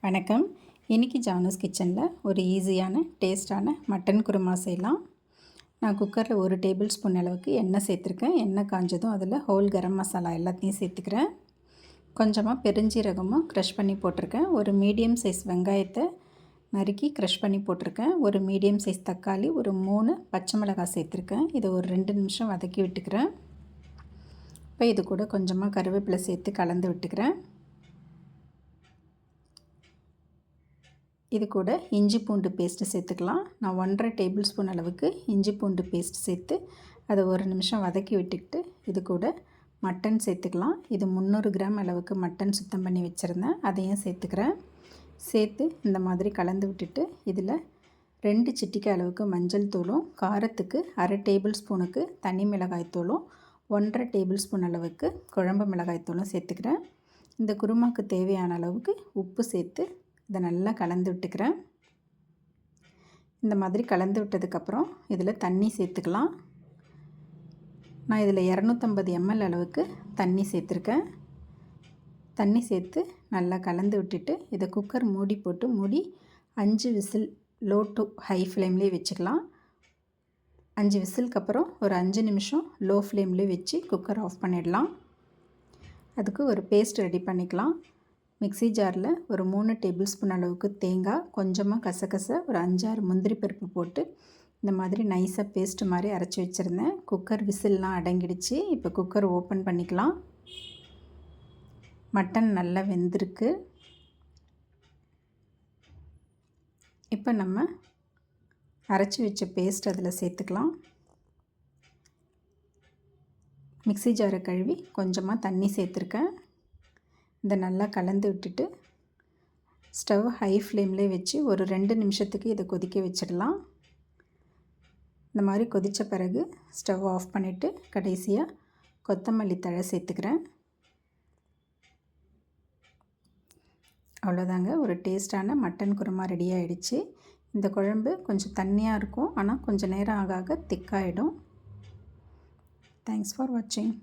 வணக்கம். இன்றைக்கி ஜானூஸ் கிச்சனில் ஒரு ஈஸியான டேஸ்டான மட்டன் குருமா செய்யலாம். நான் குக்கரில் 1 டேபிள் ஸ்பூன் அளவுக்கு எண்ணெய் சேர்த்துருக்கேன். எண்ணெய் காஞ்சதும் அதில் ஹோல் கரம் மசாலா எல்லாத்தையும் சேர்த்துக்கிறேன். கொஞ்சமாக பெருஞ்சீரகமும் க்ரஷ் பண்ணி போட்டிருக்கேன். ஒரு மீடியம் சைஸ் வெங்காயத்தை நறுக்கி க்ரஷ் பண்ணி போட்டிருக்கேன். ஒரு மீடியம் சைஸ் தக்காளி, ஒரு 3 பச்சை மிளகாய் சேர்த்துருக்கேன். இதை ஒரு 2 நிமிஷம் வதக்கி விட்டுக்கிறேன். இப்போ இது கூட கொஞ்சமாக கருவேப்பிலை சேர்த்து கலந்து விட்டுக்கிறேன். இது கூட இஞ்சி பூண்டு பேஸ்ட்டு சேர்த்துக்கலாம். நான் 1.5 டேபிள் ஸ்பூன் அளவுக்கு இஞ்சி பூண்டு பேஸ்ட் சேர்த்து அதை ஒரு நிமிஷம் வதக்கி விட்டுக்கிட்டு இது கூட மட்டன் சேர்த்துக்கலாம். இது 300 கிராம் அளவுக்கு மட்டன் சுத்தம் பண்ணி வச்சுருந்தேன், அதையும் சேர்த்துக்கிறேன். சேர்த்து இந்த மாதிரி கலந்து விட்டுட்டு இதில் 2 சிட்டிகை அளவுக்கு மஞ்சள் தூளும், காரத்துக்கு 1/2 டேபிள் ஸ்பூனுக்கு தனி மிளகாய் தூளும், 1.5 டேபிள் ஸ்பூன் அளவுக்கு குழம்பு மிளகாய் தூளும் சேர்த்துக்கிறேன். இந்த குருமாவுக்கு தேவையான அளவுக்கு உப்பு சேர்த்து இதை நல்லா கலந்து விட்டுக்கிறேன். இந்த மாதிரி கலந்து விட்டதுக்கப்புறம் இதில் தண்ணி சேர்த்துக்கலாம். நான் இதில் 250 ml அளவுக்கு தண்ணி சேர்த்துருக்கேன். தண்ணி சேர்த்து நல்லா கலந்து விட்டுட்டு இதை குக்கர் மூடி போட்டு மூடி 5 விசில் லோ டு ஹை ஃப்ளேம்லேயே வச்சுக்கலாம். 5 விசிலுக்கு அப்புறம் ஒரு 5 நிமிஷம் லோ ஃப்ளேம்லேயே வச்சு குக்கர் ஆஃப் பண்ணிடலாம். அதுக்கு ஒரு பேஸ்ட் ரெடி பண்ணிக்கலாம். மிக்ஸி ஜாரில் ஒரு 3 டேபிள் ஸ்பூன் அளவுக்கு தேங்காய், கொஞ்சமாக கசகசை, ஒரு 5-6 முந்திரி பருப்பு போட்டு இந்த மாதிரி நைஸாக பேஸ்ட் மாதிரி அரைச்சி வச்சுருந்தேன். குக்கர் விசில்லாம் அடங்கிடுச்சு. இப்போ குக்கர் ஓப்பன் பண்ணிக்கலாம். மட்டன் நல்லா வெந்திருக்கு. இப்போ நம்ம அரைச்சி வச்ச பேஸ்ட் அதில் சேர்த்துக்கலாம். மிக்ஸி ஜாரை கழுவி கொஞ்சமாக தண்ணி சேர்த்துருக்கேன். இதை நல்லா கலந்து விட்டுட்டு ஸ்டவ் ஹை ஃப்ளேம்லேயே வச்சு ஒரு 2 நிமிஷத்துக்கு இதை கொதிக்க வச்சிடலாம். இந்த மாதிரி கொதித்த பிறகு ஸ்டவ் ஆஃப் பண்ணிவிட்டு கடைசியாக கொத்தமல்லி தழை சேர்த்துக்கிறேன். அவ்வளோதாங்க, ஒரு டேஸ்டான மட்டன் குருமா ரெடி ஆகிடுச்சு. இந்த குழம்பு கொஞ்சம் தண்ணியாக இருக்கும், ஆனால் கொஞ்சம் நேரம் ஆக ஆக திக்காகிடும். தேங்க்ஸ் ஃபார் வாட்சிங்.